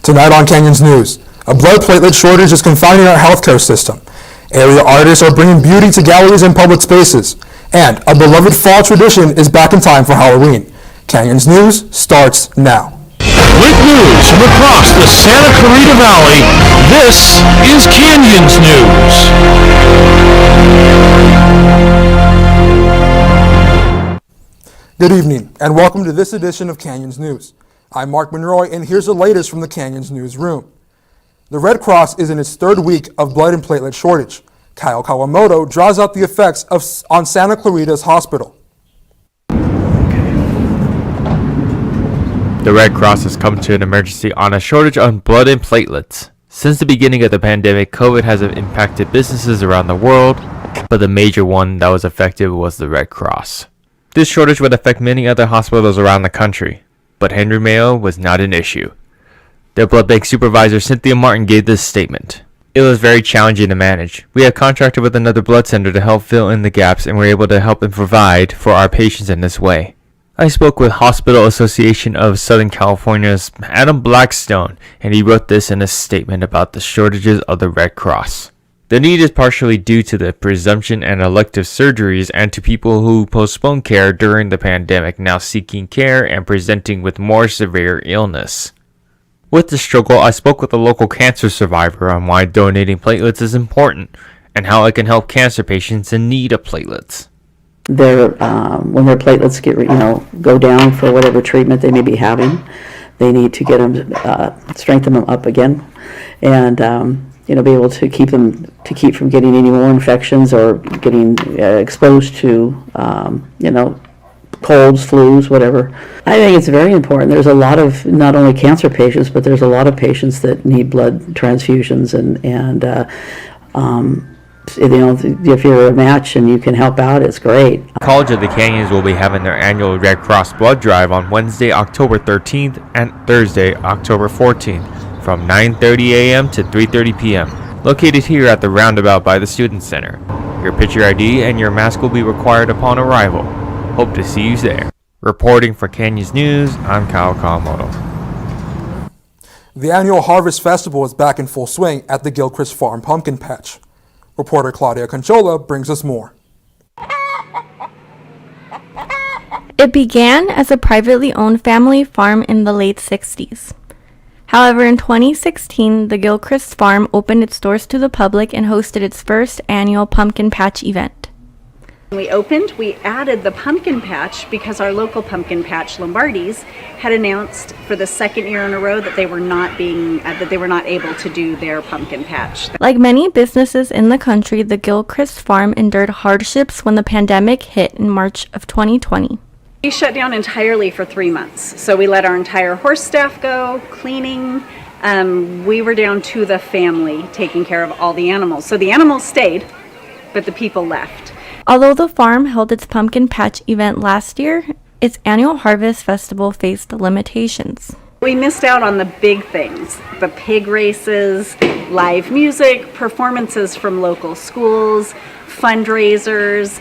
Tonight on Canyons News, a blood platelet shortage is confining our healthcare system. Area artists are bringing beauty to galleries and public spaces. And a beloved fall tradition is back in time for Halloween. Canyons News starts now. With news from across the Santa Clarita Valley, this is Canyons News. Good evening, and welcome to this edition of Canyons News. I'm Mark Monroy, and here's the latest from the Canyons Newsroom. The Red Cross is in its third week of blood and platelet shortage. Kyle Kawamoto draws out the effects on Santa Clarita's hospital. The Red Cross has come to an emergency on a shortage on blood and platelets. Since the beginning of the pandemic, COVID has impacted businesses around the world, but the major one that was affected was the Red Cross. This shortage would affect many other hospitals around the country, but Henry Mayo was not an issue. Their blood bank supervisor Cynthia Martin gave this statement. It was very challenging to manage. We had contracted with another blood center to help fill in the gaps and were able to help and provide for our patients in this way. I spoke with Hospital Association of Southern California's Adam Blackstone, and he wrote this in a statement about the shortages of the Red Cross. The need is partially due to the presumption and elective surgeries and to people who postponed care during the pandemic now seeking care and presenting with more severe illness. With the struggle, I spoke with a local cancer survivor on why donating platelets is important and how it can help cancer patients in need of platelets. When their platelets go down for whatever treatment they may be having, they need to get them, strengthen them up again, and be able to keep from getting any more infections or getting exposed to colds, flus, whatever. I think it's very important. There's a lot of not only cancer patients, but there's a lot of patients that need blood transfusions, and if you're a match and you can help out, it's great. College of the Canyons will be having their annual Red Cross blood drive on Wednesday, October 13th and Thursday, October 14th from 9:30 a.m. to 3:30 p.m. located here at the roundabout by the Student Center. Your picture ID and your mask will be required upon arrival. Hope to see you there. Reporting for Canyons News, I'm Kyle Kawamoto. The annual Harvest Festival is back in full swing at the Gilchrist Farm Pumpkin Patch. Reporter Claudia Conchola brings us more. It began as a privately owned family farm in the late 60s. However, in 2016, the Gilchrist Farm opened its doors to the public and hosted its first annual Pumpkin Patch event. When we opened, we added the pumpkin patch because our local pumpkin patch, Lombardi's, had announced for the second year in a row that they were not able to do their pumpkin patch. Like many businesses in the country, the Gilchrist Farm endured hardships when the pandemic hit in March of 2020. We shut down entirely for 3 months. So we let our entire horse staff go, cleaning. We were down to the family taking care of all the animals. So the animals stayed, but the people left. Although the farm held its pumpkin patch event last year, its annual Harvest Festival faced limitations. We missed out on the big things, the pig races, live music, performances from local schools, fundraisers,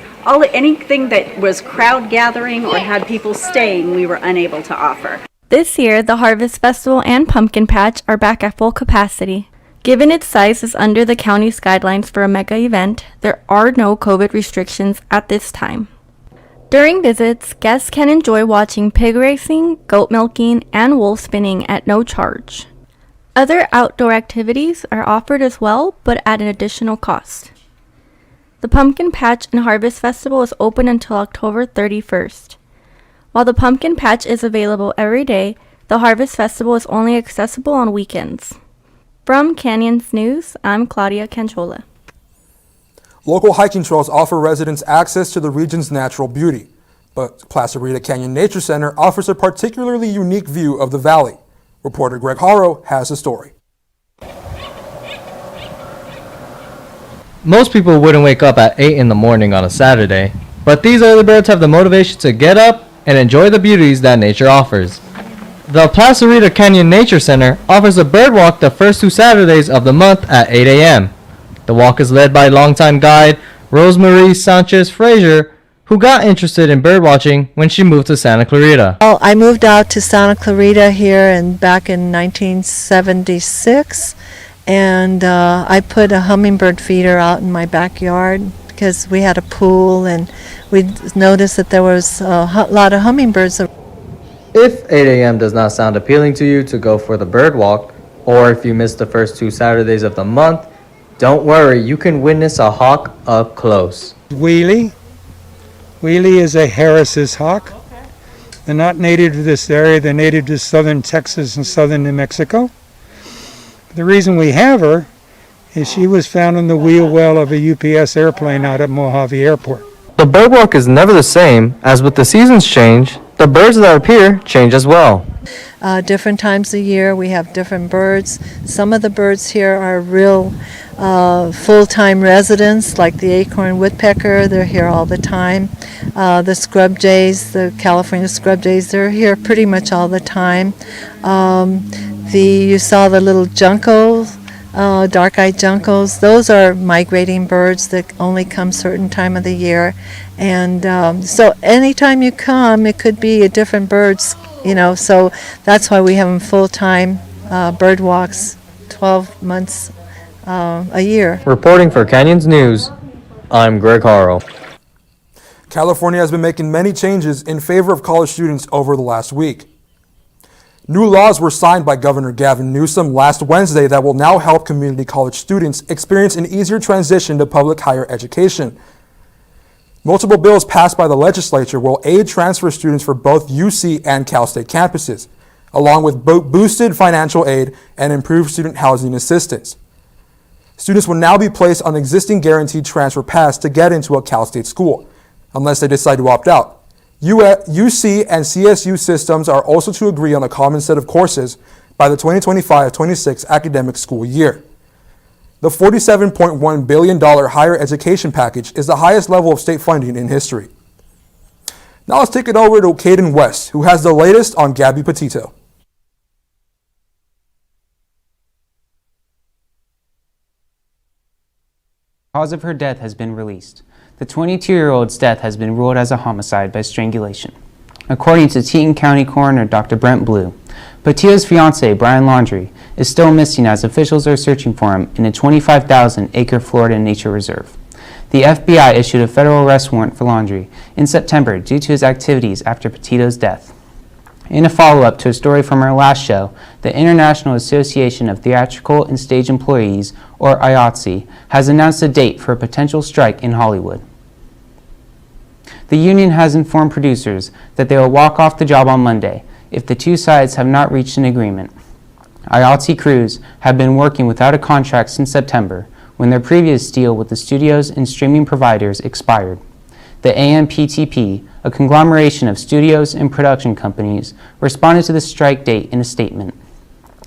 anything that was crowd gathering or had people staying, we were unable to offer. This year, the Harvest Festival and Pumpkin Patch are back at full capacity. Given its size is under the county's guidelines for a mega event, there are no COVID restrictions at this time. During visits, guests can enjoy watching pig racing, goat milking, and wool spinning at no charge. Other outdoor activities are offered as well, but at an additional cost. The Pumpkin Patch and Harvest Festival is open until October 31st. While the Pumpkin Patch is available every day, the Harvest Festival is only accessible on weekends. From Canyons News, I'm Claudia Canchola. Local hiking trails offer residents access to the region's natural beauty, but Plaza Rita Canyon Nature Center offers a particularly unique view of the valley. Reporter Greg Haro has the story. Most people wouldn't wake up at 8 in the morning on a Saturday, but these early birds have the motivation to get up and enjoy the beauties that nature offers. The Plaza Rita Canyon Nature Center offers a bird walk the first 2 Saturdays of the month at 8 a.m. The walk is led by longtime guide Rosemarie Sanchez Frazier, who got interested in birdwatching when she moved to Santa Clarita. Well, I moved out to Santa Clarita here back in 1976, and I put a hummingbird feeder out in my backyard because we had a pool, and we noticed that there was a lot of hummingbirds. If 8 a.m. does not sound appealing to you to go for the bird walk, or if you missed the first 2 Saturdays of the month, don't worry, you can witness a hawk up close. Wheelie. Wheelie is a Harris's hawk. They're not native to this area, they're native to southern Texas and southern New Mexico. The reason we have her is she was found in the wheel well of a UPS airplane out at Mojave Airport. The bird walk is never the same, as with the seasons change, the birds that appear change as well. Different times of year, we have different birds. Some of the birds here are real full-time residents, like the acorn woodpecker. They're here all the time. The scrub jays, the California scrub jays, they're here pretty much all the time. You saw the little juncos, dark-eyed juncos. Those are migrating birds that only come certain time of the year. And so anytime you come, it could be a different birds, so that's why we have them full-time bird walks 12 months a year. Reporting for Canyons News, I'm Greg Harrell. California has been making many changes in favor of college students over the last week. New laws were signed by Governor Gavin Newsom last Wednesday that will now help community college students experience an easier transition to public higher education. Multiple bills passed by the legislature will aid transfer students for both UC and Cal State campuses, along with boosted financial aid and improved student housing assistance. Students will now be placed on existing guaranteed transfer paths to get into a Cal State school, unless they decide to opt out. UC and CSU systems are also to agree on a common set of courses by the 2025-26 academic school year. The $47.1 billion higher education package is the highest level of state funding in history. Now let's take it over to Caden West, who has the latest on Gabby Petito. The cause of her death has been released. The 22-year-old's death has been ruled as a homicide by strangulation. According to Teton County Coroner Dr. Brent Blue, Petito's fiance, Brian Laundrie, is still missing as officials are searching for him in a 25,000-acre Florida nature reserve. The FBI issued a federal arrest warrant for Laundrie in September due to his activities after Petito's death. In a follow-up to a story from our last show, the International Association of Theatrical and Stage Employees, or IATSE, has announced a date for a potential strike in Hollywood. The union has informed producers that they will walk off the job on Monday if the two sides have not reached an agreement. IATSE crews have been working without a contract since September, when their previous deal with the studios and streaming providers expired. The AMPTP, a conglomeration of studios and production companies, responded to the strike date in a statement.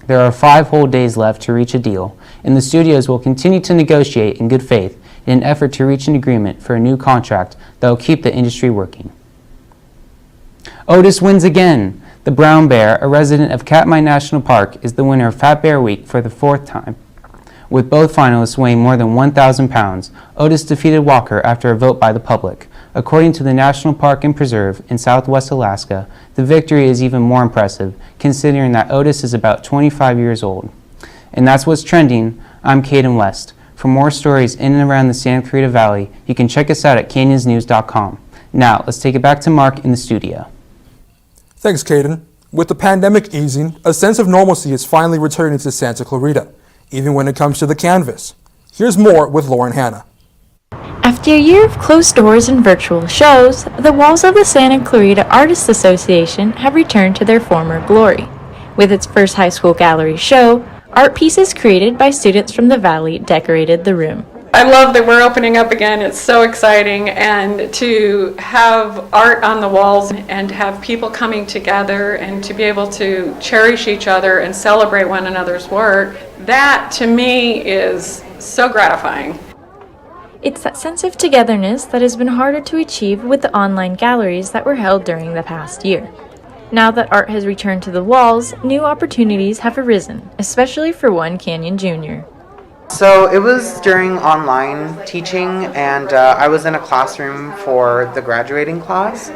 There are 5 whole days left to reach a deal, and the studios will continue to negotiate in good faith in an effort to reach an agreement for a new contract that will keep the industry working. Otis wins again. The brown bear, a resident of Katmai National Park, is the winner of Fat Bear Week for the 4th time. With both finalists weighing more than 1,000 pounds, Otis defeated Walker after a vote by the public. According to the National Park and Preserve in southwest Alaska, the victory is even more impressive, considering that Otis is about 25 years old. And that's what's trending. I'm Caden West. For more stories in and around the Santa Clarita Valley, you can check us out at canyonsnews.com. Now, let's take it back to Mark in the studio. Thanks, Caden. With the pandemic easing, a sense of normalcy is finally returning to Santa Clarita, even when it comes to the canvas. Here's more with Lauren Hanna. After a year of closed doors and virtual shows, the walls of the Santa Clarita Artists Association have returned to their former glory. With its first high school gallery show, art pieces created by students from the valley decorated the room. I love that we're opening up again. It's so exciting, and to have art on the walls and have people coming together and to be able to cherish each other and celebrate one another's work, that to me is so gratifying. It's that sense of togetherness that has been harder to achieve with the online galleries that were held during the past year. Now that art has returned to the walls, new opportunities have arisen, especially for One Canyon Jr. So it was during online teaching, and I was in a classroom for the graduating class,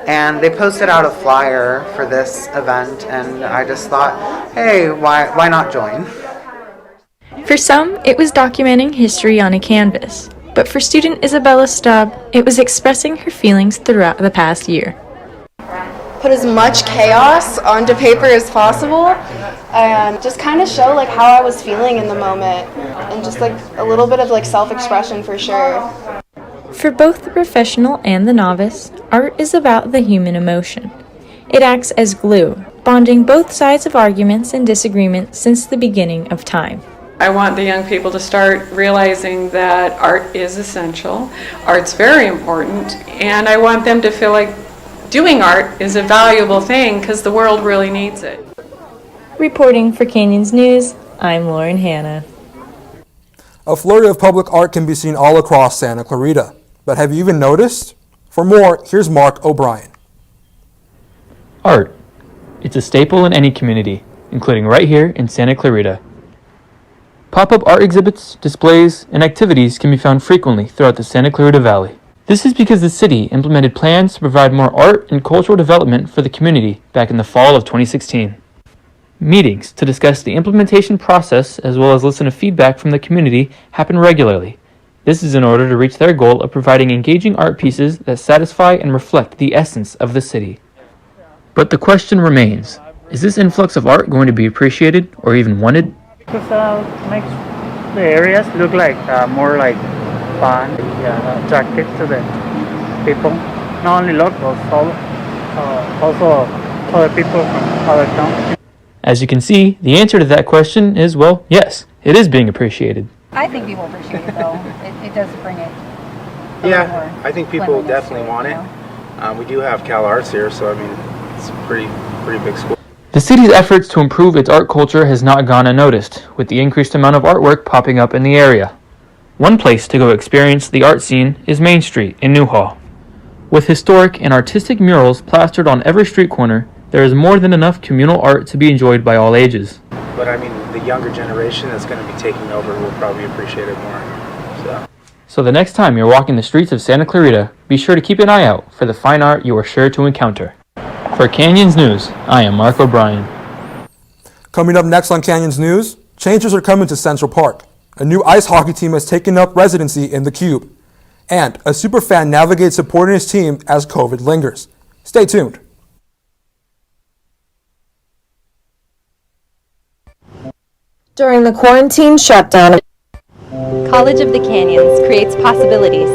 and they posted out a flyer for this event, and I just thought, hey, why not join? For some, it was documenting history on a canvas, but for student Isabella Stubb, it was expressing her feelings throughout the past year. Put as much chaos onto paper as possible and just kind of show like how I was feeling in the moment and just like a little bit of like self-expression for sure. For both the professional and the novice, art is about the human emotion. It acts as glue, bonding both sides of arguments and disagreements since the beginning of time. I want the young people to start realizing that art is essential, art's very important, and I want them to feel like doing art is a valuable thing because the world really needs it. Reporting for Canyons News, I'm Lauren Hanna. A flurry of public art can be seen all across Santa Clarita. But have you even noticed? For more, here's Mark O'Brien. Art. It's a staple in any community, including right here in Santa Clarita. Pop-up art exhibits, displays, and activities can be found frequently throughout the Santa Clarita Valley. This is because the city implemented plans to provide more art and cultural development for the community back in the fall of 2016. Meetings to discuss the implementation process as well as listen to feedback from the community happen regularly. This is in order to reach their goal of providing engaging art pieces that satisfy and reflect the essence of the city. But the question remains, is this influx of art going to be appreciated or even wanted? Because makes the areas look like more like fun, attractive to the people. Not only locals, also other people from other towns. As you can see, the answer to that question is, well, yes, it is being appreciated. I think people appreciate it though. It does bring it. Yeah, I think people definitely want it. We do have Cal Arts here, so I mean, it's a pretty big school. The city's efforts to improve its art culture has not gone unnoticed, with the increased amount of artwork popping up in the area. One place to go experience the art scene is Main Street in Newhall. With historic and artistic murals plastered on every street corner, there is more than enough communal art to be enjoyed by all ages. But I mean, the younger generation that's going to be taking over will probably appreciate it more. So the next time you're walking the streets of Santa Clarita, be sure to keep an eye out for the fine art you are sure to encounter. For Canyons News, I am Mark O'Brien. Coming up next on Canyons News, changes are coming to Central Park. A new ice hockey team has taken up residency in the Cube. And a superfan navigates supporting his team as COVID lingers. Stay tuned. During the quarantine shutdown, College of the Canyons creates possibilities.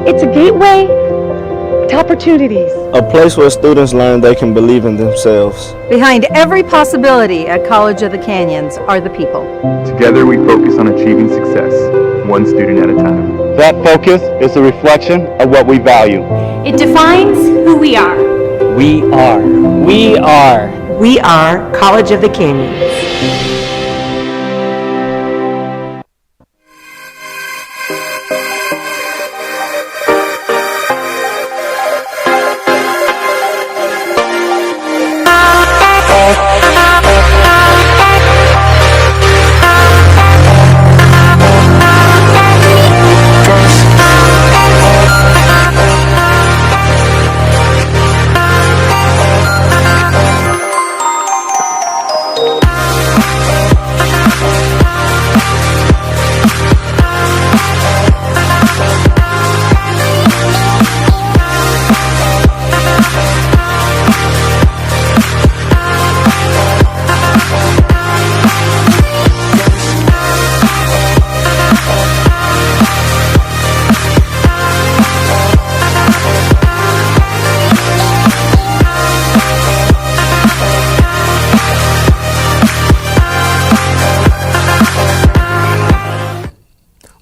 it's a gateway to opportunities. A place where students learn they can believe in themselves. Behind every possibility at College of the Canyons are the people. Together we focus on achieving success, one student at a time. That focus is a reflection of what we value. It defines who we are. We are. We are. We are College of the Canyons.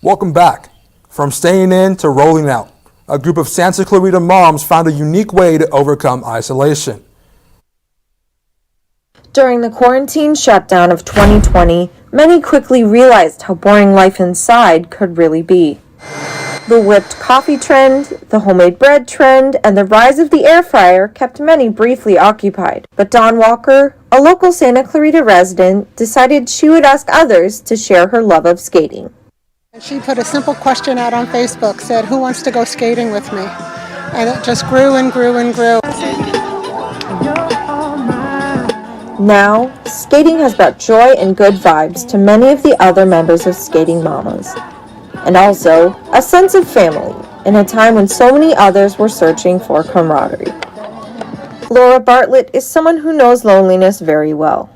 Welcome back. From staying in to rolling out, a group of Santa Clarita moms found a unique way to overcome isolation. During the quarantine shutdown of 2020, many quickly realized how boring life inside could really be. The whipped coffee trend, the homemade bread trend, and the rise of the air fryer kept many briefly occupied. But Dawn Walker, a local Santa Clarita resident, decided she would ask others to share her love of skating. She put a simple question out on Facebook, said, "Who wants to go skating with me?" And it just grew and grew and grew. Now, skating has brought joy and good vibes to many of the other members of Skating Mamas. And also, a sense of family in a time when so many others were searching for camaraderie. Laura Bartlett is someone who knows loneliness very well.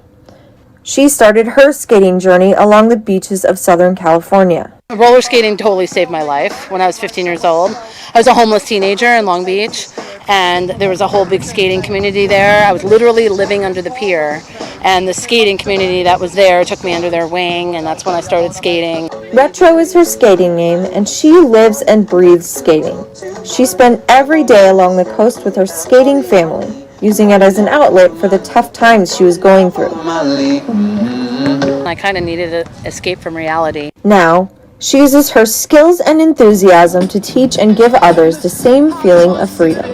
She started her skating journey along the beaches of Southern California. Roller skating totally saved my life when I was 15 years old. I was a homeless teenager in Long Beach, and there was a whole big skating community there. I was literally living under the pier, and the skating community that was there took me under their wing, and that's when I started skating. Retro is her skating name, and she lives and breathes skating. She spent every day along the coast with her skating family, using it as an outlet for the tough times she was going through. I kind of needed an escape from reality. Now, she uses her skills and enthusiasm to teach and give others the same feeling of freedom,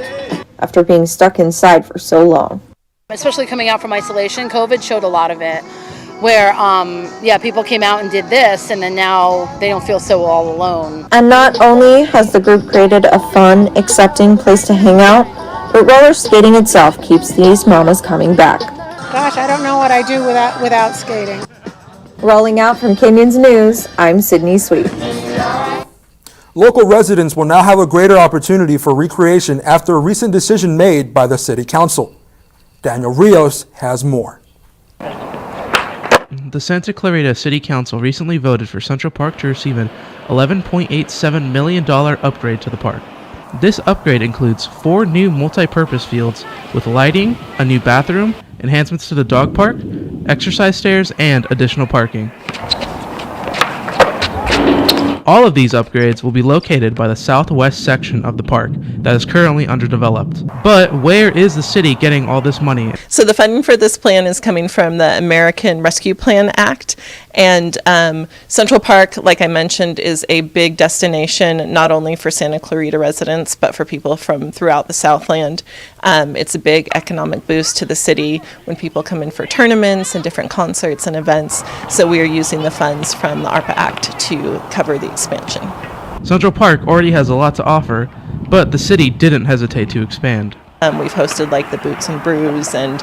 after being stuck inside for so long. Especially coming out from isolation, COVID showed a lot of it, where people came out and did this, and then now they don't feel so all alone. And not only has the group created a fun, accepting place to hang out, but roller skating itself keeps these mamas coming back. Gosh, I don't know what I do without skating. Rolling out from Canyons News, I'm Sydney Sweet. Local residents will now have a greater opportunity for recreation after a recent decision made by the City Council. Daniel Rios has more. The Santa Clarita City Council recently voted for Central Park to receive an $11.87 million upgrade to the park. This upgrade includes 4 new multi-purpose fields with lighting, a new bathroom, enhancements to the dog park, exercise stairs, and additional parking. All of these upgrades will be located by the southwest section of the park that is currently underdeveloped. But where is the city getting all this money? So the funding for this plan is coming from the American Rescue Plan Act, and Central Park, like I mentioned, is a big destination not only for Santa Clarita residents but for people from throughout the Southland. It's a big economic boost to the city when people come in for tournaments and different concerts and events, so we are using the funds from the ARPA Act to cover the expansion. Central Park already has a lot to offer, but the city didn't hesitate to expand. We've hosted like the Boots and Brews and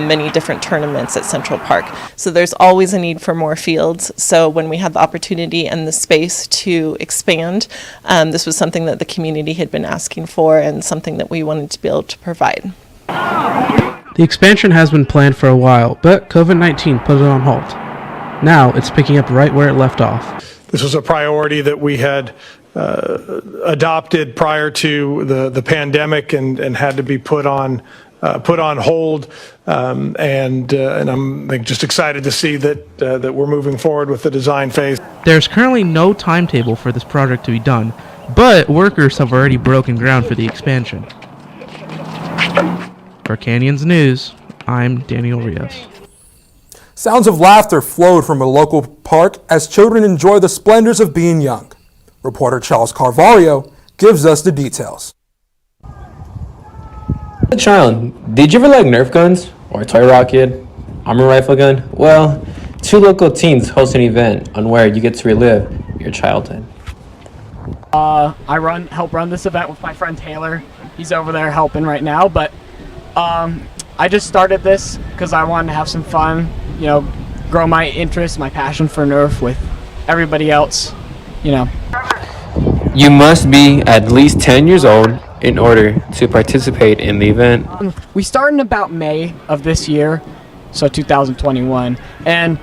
many different tournaments at Central Park. So there's always a need for more fields. So when we had the opportunity and the space to expand, this was something that the community had been asking for and something that we wanted to be able to provide. The expansion has been planned for a while, but COVID-19 put it on hold. Now it's picking up right where it left off. This was a priority that we had adopted prior to the pandemic and had to be put on hold, and I'm just excited to see that we're moving forward with the design phase. There's currently no timetable for this project to be done, but workers have already broken ground for the expansion. For Canyons News, I'm Daniel Rios. Sounds of laughter flowed from a local park as children enjoy the splendors of being young. Reporter Charles Carvalho gives us the details. Child, did you ever like Nerf guns or a toy rocket, armor rifle gun? Well, 2 local teens host an event on where you get to relive your childhood. I help run this event with my friend Taylor. He's over there helping right now, but I just started this because I wanted to have some fun, grow my interest, my passion for Nerf with everybody else, You must be at least 10 years old in order to participate in the event. We started in about May of this year, so 2021, and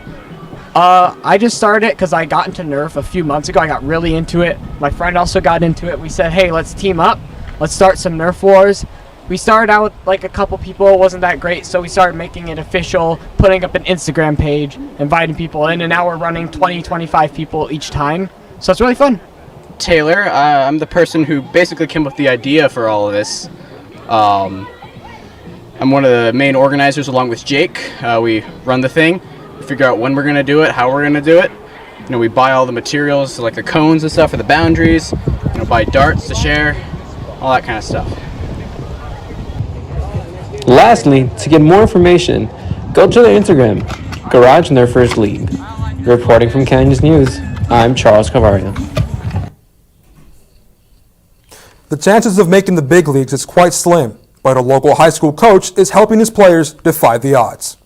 I just started it because I got into Nerf a few months ago. I got really into it. My friend also got into it. We said, hey, let's team up. Let's start some Nerf wars. We started out with like a couple people. It wasn't that great, so we started making it official, putting up an Instagram page, inviting people in, and now we're running 20-25 people each time. So it's really fun. Taylor, I'm the person who basically came up with the idea for all of this. I'm one of the main organizers along with Jake. We run the thing, we figure out when we're going to do it, how we're going to do it, we buy all the materials, like the cones and stuff for the boundaries, buy darts to share, all that kind of stuff. Lastly, to get more information, go to their Instagram, Garage in their first league. Reporting from Canyons News, I'm Charles Cavario. The chances of making the big leagues is quite slim, but a local high school coach is helping his players defy the odds.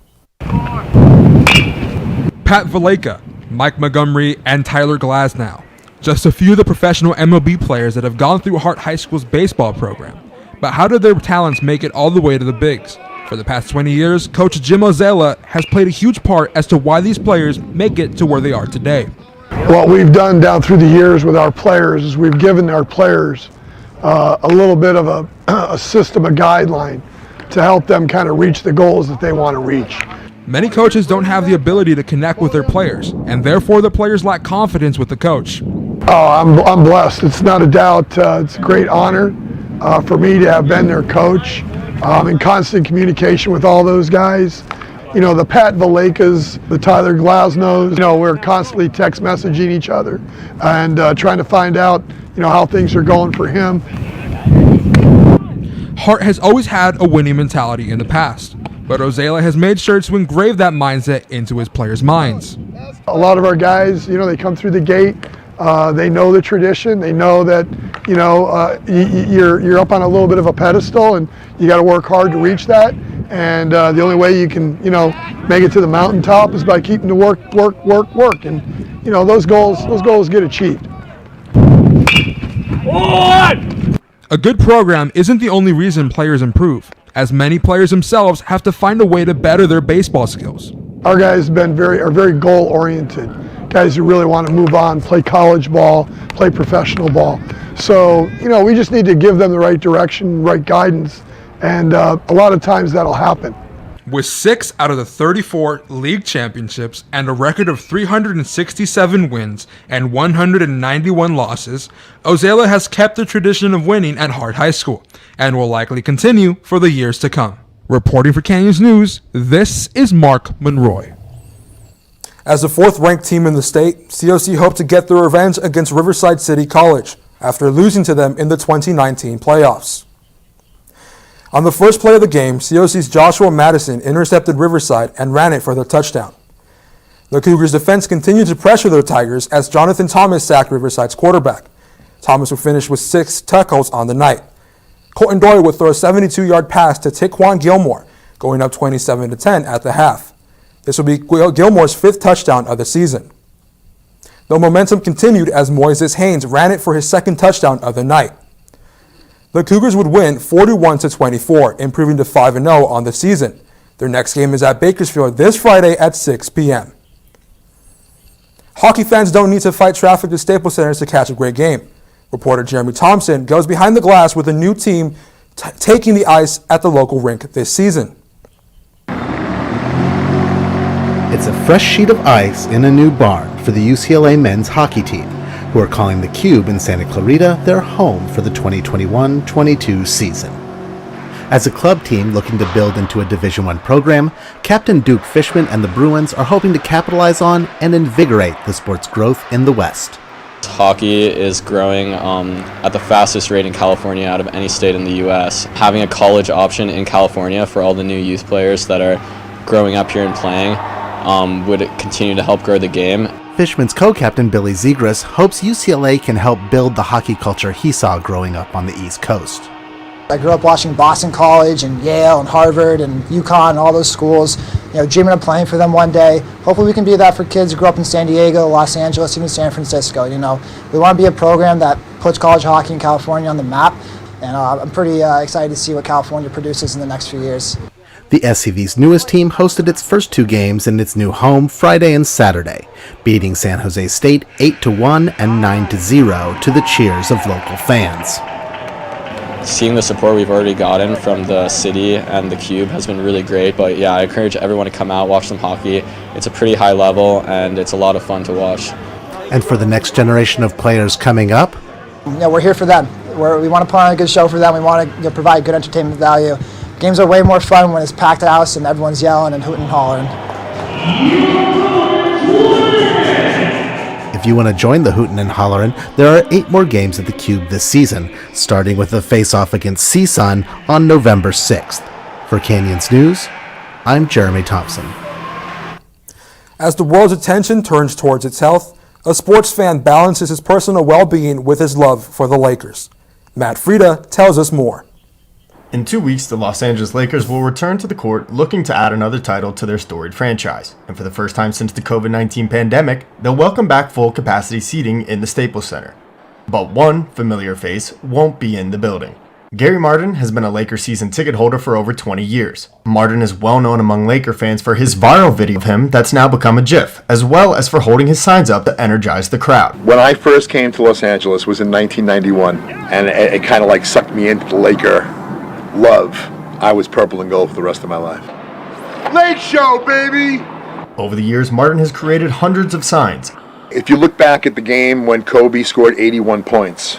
Pat Valleca, Mike Montgomery, and Tyler Glasnow. Just a few of the professional MLB players that have gone through Hart High School's baseball program. But how did their talents make it all the way to the bigs? For the past 20 years, Coach Jim Ozela has played a huge part as to why these players make it to where they are today. What we've done down through the years with our players is we've given our players a little bit of a system, a guideline to help them kind of reach the goals that they want to reach. Many coaches don't have the ability to connect with their players, and therefore the players lack confidence with the coach. Oh, I'm blessed. It's not a doubt. It's a great honor for me to have been their coach. I'm in constant communication with all those guys. The Pat Vallecas, the Tyler Glasnows, we're constantly text messaging each other and trying to find out, how things are going for him. Hart has always had a winning mentality in the past, but Ozela has made sure to engrave that mindset into his players' minds. A lot of our guys, they come through the gate. They know the tradition. They know that, you're up on a little bit of a pedestal and you got to work hard to reach that. And the only way you can, make it to the mountaintop is by keeping the work. And, those goals get achieved. A good program isn't the only reason players improve, as many players themselves have to find a way to better their baseball skills. Our guys are very goal oriented. Guys who really want to move on, play college ball, play professional ball. So, we just need to give them the right direction, right guidance, and a lot of times that'll happen. With 6 out of the 34 league championships and a record of 367 wins and 191 losses, Ozela has kept the tradition of winning at Hart High School and will likely continue for the years to come. Reporting for Canyons News, this is Mark Monroy. As the 4th-ranked team in the state, COC hoped to get their revenge against Riverside City College after losing to them in the 2019 playoffs. On the first play of the game, COC's Joshua Madison intercepted Riverside and ran it for the touchdown. The Cougars' defense continued to pressure the Tigers as Jonathan Thomas sacked Riverside's quarterback. Thomas would finish with 6 tackles on the night. Colton Doyle would throw a 72-yard pass to Taquan Gilmore, going up 27-10 at the half. This will be Gilmore's 5th touchdown of the season. The momentum continued as Moises Haynes ran it for his 2nd touchdown of the night. The Cougars would win 41-24, improving to 5-0 on the season. Their next game is at Bakersfield this Friday at 6 p.m. Hockey fans don't need to fight traffic to Staples Center to catch a great game. Reporter Jeremy Thompson goes behind the glass with a new team taking the ice at the local rink this season. It's a fresh sheet of ice in a new barn for the UCLA men's hockey team, who are calling the Cube in Santa Clarita their home for the 2021-22 season. As a club team looking to build into a Division I program, Captain Duke Fishman and the Bruins are hoping to capitalize on and invigorate the sport's growth in the West. Hockey is growing at the fastest rate in California out of any state in the U.S. Having a college option in California for all the new youth players that are growing up here and playing would continue to help grow the game. Fishman's co-captain Billy Zegras hopes UCLA can help build the hockey culture he saw growing up on the East Coast. I grew up watching Boston College and Yale and Harvard and UConn and all those schools, dreaming of playing for them one day. Hopefully we can be that for kids who grew up in San Diego, Los Angeles, even San Francisco. We want to be a program that puts college hockey in California on the map, and I'm pretty excited to see what California produces in the next few years. The SCV's newest team hosted its first 2 games in its new home Friday and Saturday, beating San Jose State 8-1 and 9-0 to the cheers of local fans. Seeing the support we've already gotten from the city and the Cube has been really great, but yeah, I encourage everyone to come out, watch some hockey. It's a pretty high level and it's a lot of fun to watch. And for the next generation of players coming up? We're here for them. We want to put on a good show for them. We want to provide good entertainment value. Games are way more fun when it's packed house and everyone's yelling and hooting and hollering. If you want to join the hootin' and hollerin', there are 8 more games at the Cube this season, starting with the face-off against CSUN on November 6th. For Canyons News, I'm Jeremy Thompson. As the world's attention turns towards its health, a sports fan balances his personal well-being with his love for the Lakers. Matt Frieda tells us more. In 2 weeks, the Los Angeles Lakers will return to the court looking to add another title to their storied franchise. And for the first time since the COVID-19 pandemic, they'll welcome back full-capacity seating in the Staples Center. But one familiar face won't be in the building. Gary Martin has been a Lakers season ticket holder for over 20 years. Martin is well known among Laker fans for his viral video of him that's now become a GIF, as well as for holding his signs up to energize the crowd. When I first came to Los Angeles was in 1991, and it kind of like sucked me into the Laker love. I was purple and gold for the rest of my life. Lake Show, baby! Over the years, Martin has created hundreds of signs. If you look back at the game when Kobe scored 81 points,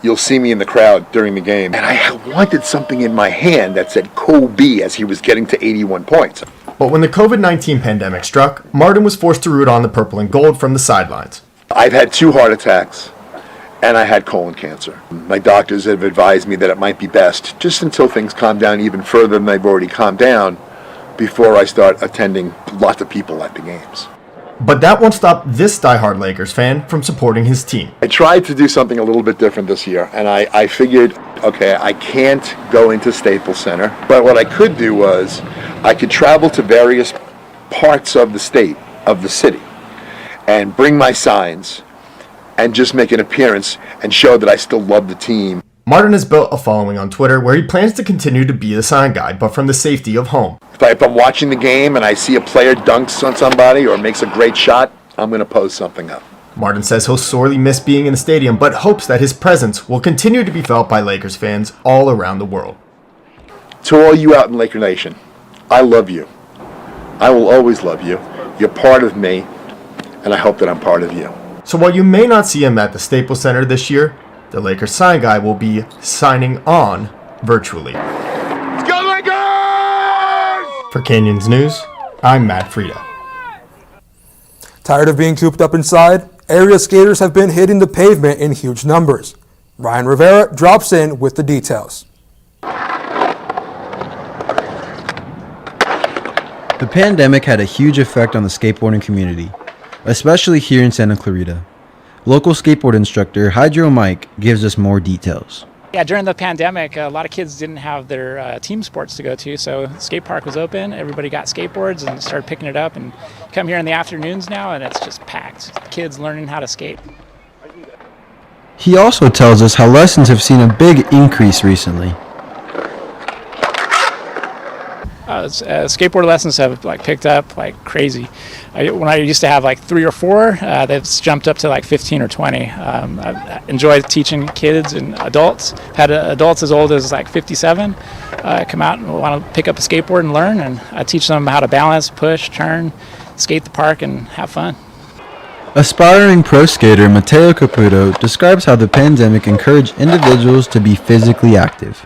you'll see me in the crowd during the game. And I wanted something in my hand that said Kobe as he was getting to 81 points. But when the COVID-19 pandemic struck, Martin was forced to root on the purple and gold from the sidelines. I've had 2 heart attacks, and I had colon cancer. My doctors have advised me that it might be best, just until things calm down even further than they've already calmed down, before I start attending lots of people at the games. But that won't stop this diehard Lakers fan from supporting his team. I tried to do something a little bit different this year, and I figured, okay, I can't go into Staples Center, but what I could do was I could travel to various parts of the state, of the city, and bring my signs and just make an appearance and show that I still love the team. Martin has built a following on Twitter where he plans to continue to be the sign guy, but from the safety of home. If I'm watching the game and I see a player dunks on somebody or makes a great shot, I'm going to post something up. Martin says he'll sorely miss being in the stadium, but hopes that his presence will continue to be felt by Lakers fans all around the world. To all you out in Laker Nation, I love you. I will always love you. You're part of me, and I hope that I'm part of you. So while you may not see him at the Staples Center this year, the Lakers sign guy will be signing on virtually. Let's go Lakers! For Canyons News, I'm Matt Frieda. Tired of being cooped up inside? Area skaters have been hitting the pavement in huge numbers. Ryan Rivera drops in with the details. The pandemic had a huge effect on the skateboarding community, especially here in Santa Clarita. Local skateboard instructor Hydro Mike gives us more details. Yeah, during the pandemic, a lot of kids didn't have their team sports to go to, so skate park was open. Everybody got skateboards and started picking it up, and come here in the afternoons now, and it's just packed. Kids learning how to skate. He also tells us how lessons have seen a big increase recently. Skateboard lessons have picked up like crazy. When I used to have 3 or 4, that's jumped up to 15 or 20. I enjoyed teaching kids and adults. Had adults as old as 57 come out and want to pick up a skateboard and learn, and I teach them how to balance, push, turn, skate the park, and have fun. Aspiring pro skater Matteo Caputo describes how the pandemic encouraged individuals to be physically active.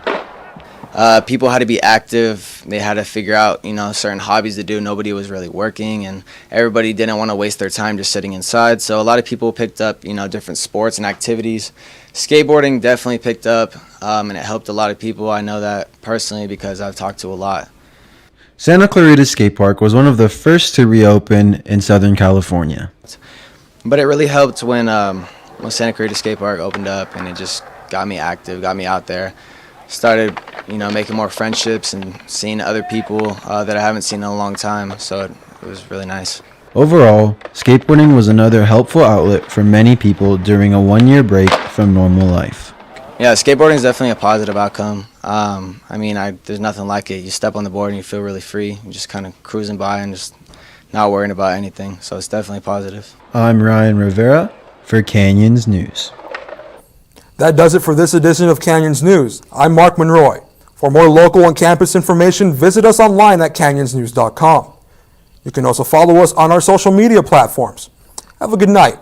People had to be active. They had to figure out, certain hobbies to do. Nobody was really working, and everybody didn't want to waste their time just sitting inside. So a lot of people picked up, different sports and activities. Skateboarding definitely picked up, and it helped a lot of people. I know that personally because I've talked to a lot. Santa Clarita Skate Park was one of the first to reopen in Southern California. But it really helped when Santa Clarita Skate Park opened up, and it just got me active, got me out there. Started, making more friendships and seeing other people that I haven't seen in a long time, so it was really nice. Overall, skateboarding was another helpful outlet for many people during a 1-year break from normal life. Yeah, skateboarding is definitely a positive outcome. There's nothing like it. You step on the board and you feel really free. You're just kind of cruising by and just not worrying about anything, so it's definitely positive. I'm Ryan Rivera for Canyons News. That does it for this edition of Canyons News. I'm Mark Monroy. For more local and campus information, visit us online at canyonsnews.com. You can also follow us on our social media platforms. Have a good night.